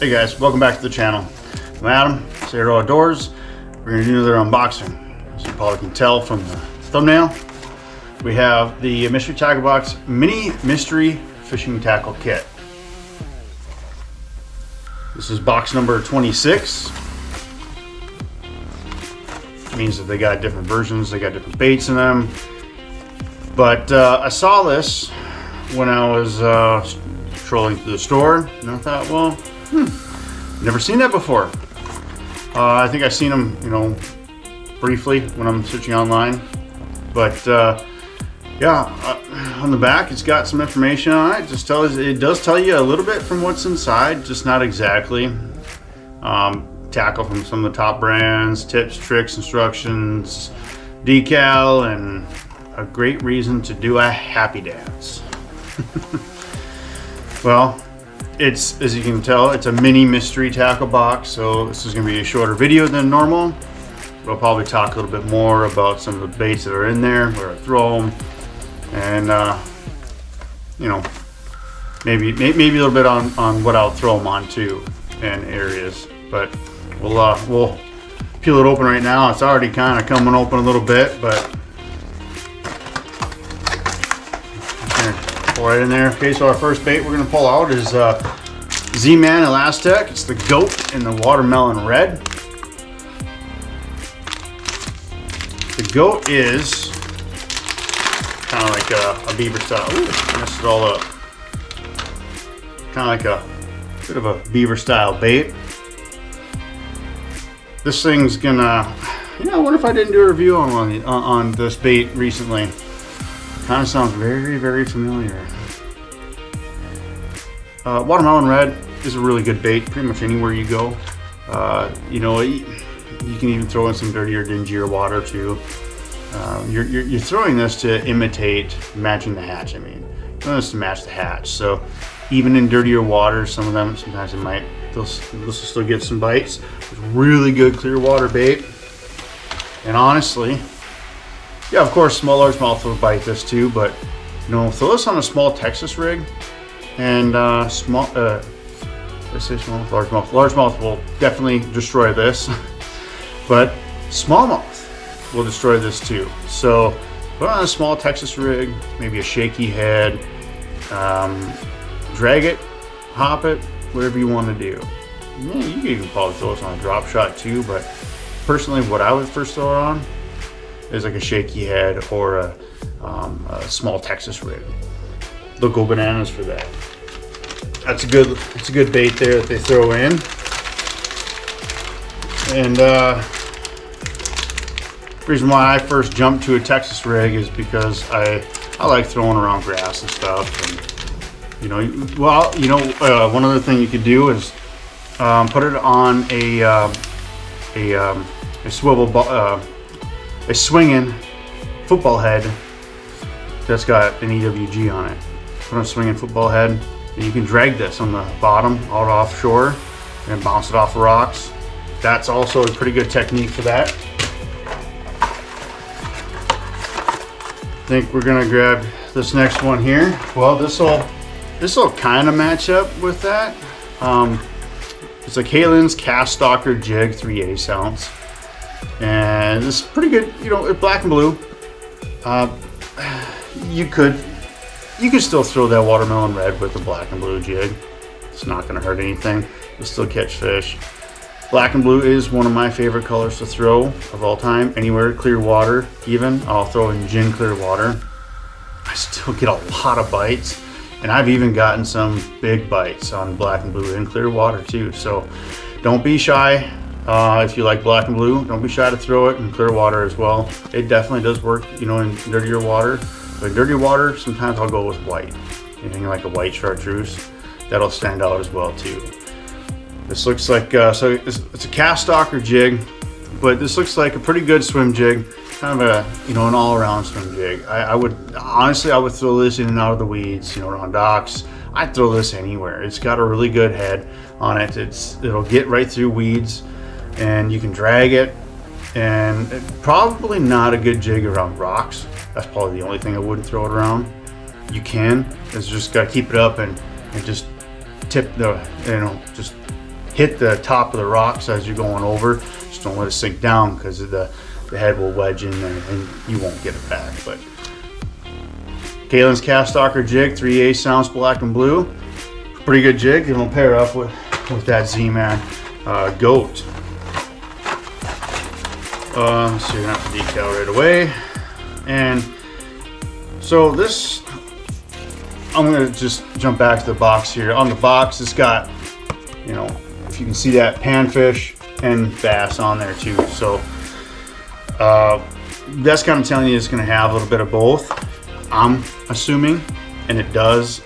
Hey guys, welcome back to the channel. I'm Adam, Sportsman Outdoors. We're going to do another unboxing. As you probably can tell from the thumbnail, we have the Mystery Tackle Box Mini Mystery Fishing Tackle Kit. This is box number 26. It means that they got different versions, they got different baits in them. But I saw this when I was strolling through the store, and I thought, well, never seen that before. I think I've seen them, briefly when I'm searching online. But yeah, on the back, it's got some information on it. It does tell you a little bit from what's inside, just not exactly. Tackle from some of the top brands, tips, tricks, instructions, decal, and a great reason to do a happy dance. Well, it's, as you can tell, it's a mini mystery tackle box, so this is going to be a shorter video than normal. We'll probably talk a little bit more about some of the baits that are in there, where I throw them, and maybe a little bit on what I'll throw them on too, and areas. But we'll peel it open right now. It's already kind of coming open a little bit, but pull right in there. Okay, so our first bait we're going to pull out is Z-Man Elastec. It's the goat in the watermelon red. The goat is kind of like a beaver style. Ooh, messed it all up. Kind of like a bit of a beaver style bait. This thing's gonna, I wonder if I didn't do a review on this bait recently. Kind of sounds very, very familiar. Watermelon red is a really good bait pretty much anywhere you go. You can even throw in some dirtier, dingier water too. You're throwing this to imitate matching the hatch. I mean, you're throwing this to match the hatch. So even in dirtier water, some of them sometimes they'll still get some bites. It's really good clear water bait. And honestly, yeah, of course, small largemouth will bite this too. But throw this on a small Texas rig, and largemouth will definitely destroy this. But smallmouth will destroy this too. So put on a small Texas rig, maybe a shaky head, drag it, hop it, whatever you want to do. Yeah, you can even probably throw this on a drop shot too, but personally what I would first throw it on is like a shaky head or a small Texas rig. They'll go bananas for that. It's a good bait there that they throw in. And the reason why I first jumped to a Texas rig is because I like throwing around grass and stuff. And one other thing you could do is put it on a swinging football head that's got an EWG on it. Put on a swinging football head, and you can drag this on the bottom out offshore and bounce it off the rocks. That's also a pretty good technique for that. I think we're gonna grab this next one here. Well, this will kind of match up with that. It's a Kalen's Cast Stalker Jig 3/8 ounce, and it's pretty good. It's black and blue. You could still throw that watermelon red with the black and blue jig. It's not gonna hurt anything. You'll still catch fish. Black and blue is one of my favorite colors to throw of all time. Anywhere, clear water even. I'll throw in gin clear water. I still get a lot of bites, and I've even gotten some big bites on black and blue in clear water too. So don't be shy. If you like black and blue, don't be shy to throw it in clear water as well. It definitely does work, in dirtier water. But in dirtier water, sometimes I'll go with white. Anything like a white chartreuse, that'll stand out as well too. This looks like, so it's a cast stalker jig, but this looks like a pretty good swim jig. Kind of a, an all-around swim jig. I would throw this in and out of the weeds, around docks. I'd throw this anywhere. It's got a really good head on it. It'll get right through weeds, and you can drag it. And probably not a good jig around rocks. That's probably the only thing I wouldn't throw it around. You can. It's just got to keep it up and just tip the, just hit the top of the rocks as you're going over. Just don't let it sink down, because the head will wedge in there and you won't get it back. But Talons cast stalker jig, 3/8 ounce black and blue. Pretty good jig, and we'll pair up with that Z-Man goat. So you're gonna have to decal right away. And so this, I'm gonna just jump back to the box here. On the box, it's got, you know, if you can see that, panfish and bass on there too. So that's kind of telling you it's gonna have a little bit of both, I'm assuming, and it does.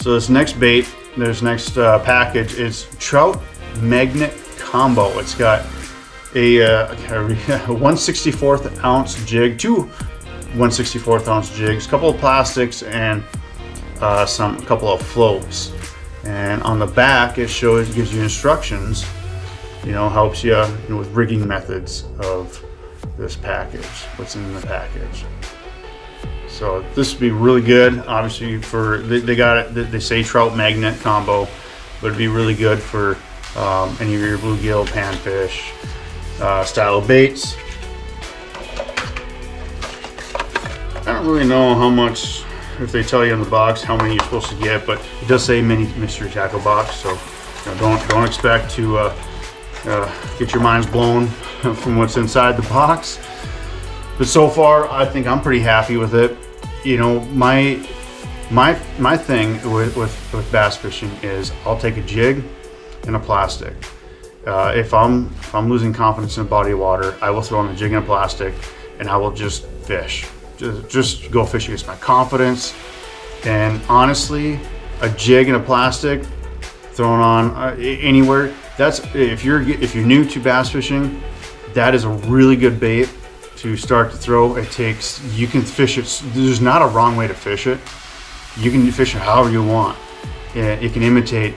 So this next bait, next package is trout magnet combo. It's got a 1/64 ounce jig, 2 1/64 ounce jigs, a couple of plastics, and a couple of floats. And on the back, it gives you instructions, you know, helps you, with rigging methods of this package, what's in the package. So this would be really good, obviously, for, they got it, they say trout magnet combo, but it'd be really good for any of your bluegill, panfish style of baits. I don't really know how much, if they tell you in the box how many you're supposed to get, but it does say mini mystery tackle box, so don't expect to get your minds blown from what's inside the box. But so far, I think I'm pretty happy with it. You know, my thing with bass fishing is I'll take a jig and a plastic. If I'm losing confidence in a body of water, I will throw on a jig and a plastic, and I will just fish. Just go fish against my confidence. And honestly, a jig and a plastic thrown on anywhere, that's, if you're new to bass fishing, that is a really good bait to start to throw. You can fish it, there's not a wrong way to fish it. You can fish it however you want. It can imitate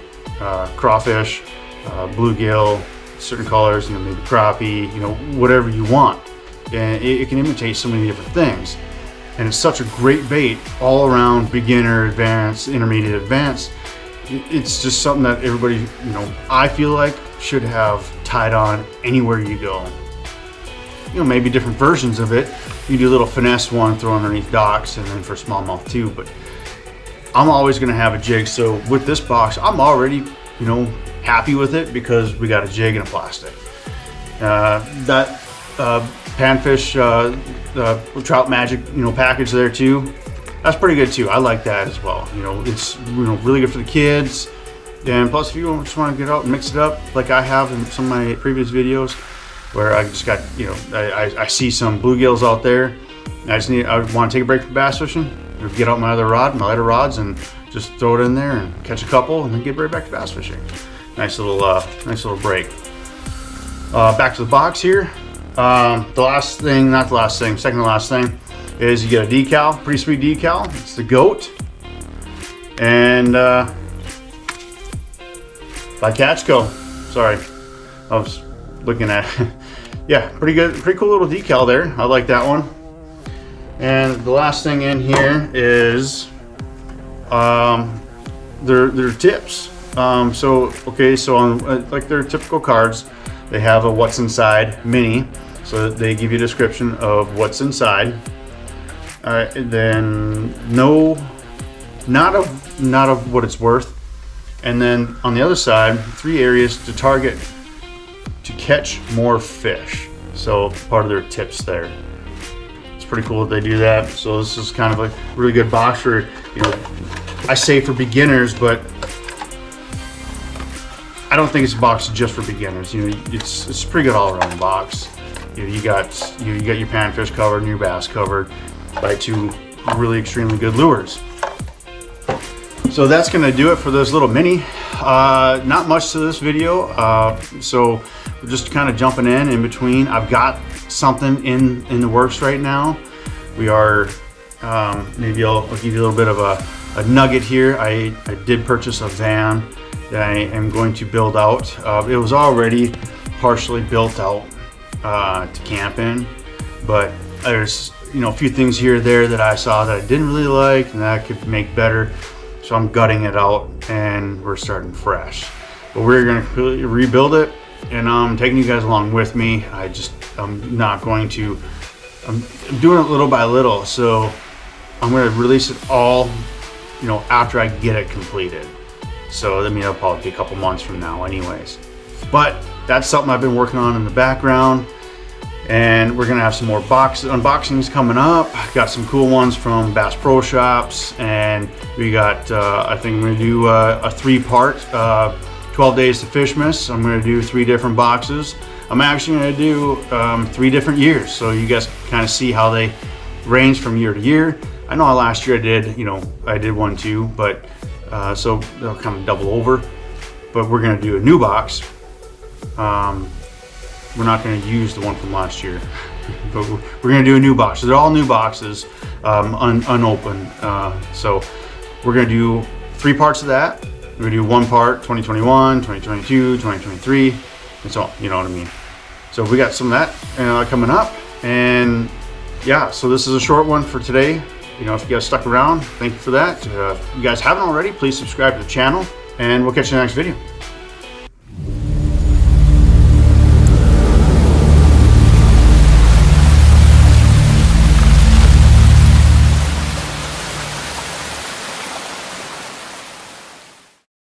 crawfish, bluegill, certain colors, you know, maybe crappie, you know, whatever you want. And it can imitate so many different things. And it's such a great bait all around, beginner, advanced, intermediate, advanced. It's just something that everybody, you know, I feel like should have tied on anywhere you go. You know, maybe different versions of it. You do a little finesse one, throw underneath docks, and then for smallmouth too. But I'm always going to have a jig. So with this box, I'm already, you know, happy with it because we got a jig and a plastic. That panfish trout magic, you know, package there too, that's pretty good too. I like that as well. You know, it's, you know, really good for the kids. And plus, if you just want to get out and mix it up like I have in some of my previous videos, where I just got, you know, I see some bluegills out there, and I want to take a break from bass fishing, or get out my other rods, and just throw it in there and catch a couple, and then get right back to bass fishing. Nice little break. Back to the box here. Second to last thing is you get a decal, pretty sweet decal. It's the goat, and by Catchco. Sorry, I was looking at. Yeah, pretty good, pretty cool little decal there. I like that one. And the last thing in here is their tips. So on like their typical cards, they have a what's inside mini, so they give you a description of what's inside. All right, then not of what it's worth. And then on the other side, 3 areas to target to catch more fish. So part of their tips there. It's pretty cool that they do that. So this is kind of a really good box for, you know, I say for beginners, but I don't think it's a box just for beginners. You know, it's a pretty good all-around box. You know, you got your panfish covered and your bass covered by 2 really extremely good lures. So that's gonna do it for this little mini. Not much to this video. So we're just kind of jumping in between. I've got something in the works right now. We are, maybe I'll give you a little bit of a nugget here. I did purchase a van that I am going to build out. It was already partially built out to camp in, but there's, you know, a few things here or there that I saw that I didn't really like and that I could make better. So I'm gutting it out and we're starting fresh. but we're going to completely rebuild it, and I'm taking you guys along with me. I'm not going to, I'm doing it little by little, so I'm going to release it all, you know, after I get it completed. So I mean, it'll probably be a couple months from now anyways. But that's something I've been working on in the background, and we're gonna have some more unboxings coming up. Got some cool ones from Bass Pro Shops, and we got I think I'm gonna do a 3-part 12 days to Fishmas. I'm gonna do 3 different boxes. I'm actually gonna do 3 different years, so you guys kind of see how they range from year to year. I know last year I did one too, but so they'll kind of double over. But we're gonna do a new box. We're not going to use the one from last year, but we're going to do a new box. So they're all new boxes, unopened. So we're going to do 3 parts of that. We're going to do 1 part 2021, 2022, 2023, and so on, you know what I mean. So we got some of that coming up, and yeah, so this is a short one for today. You know, if you guys stuck around, thank you for that. If you guys haven't already, please subscribe to the channel, and we'll catch you in the next video.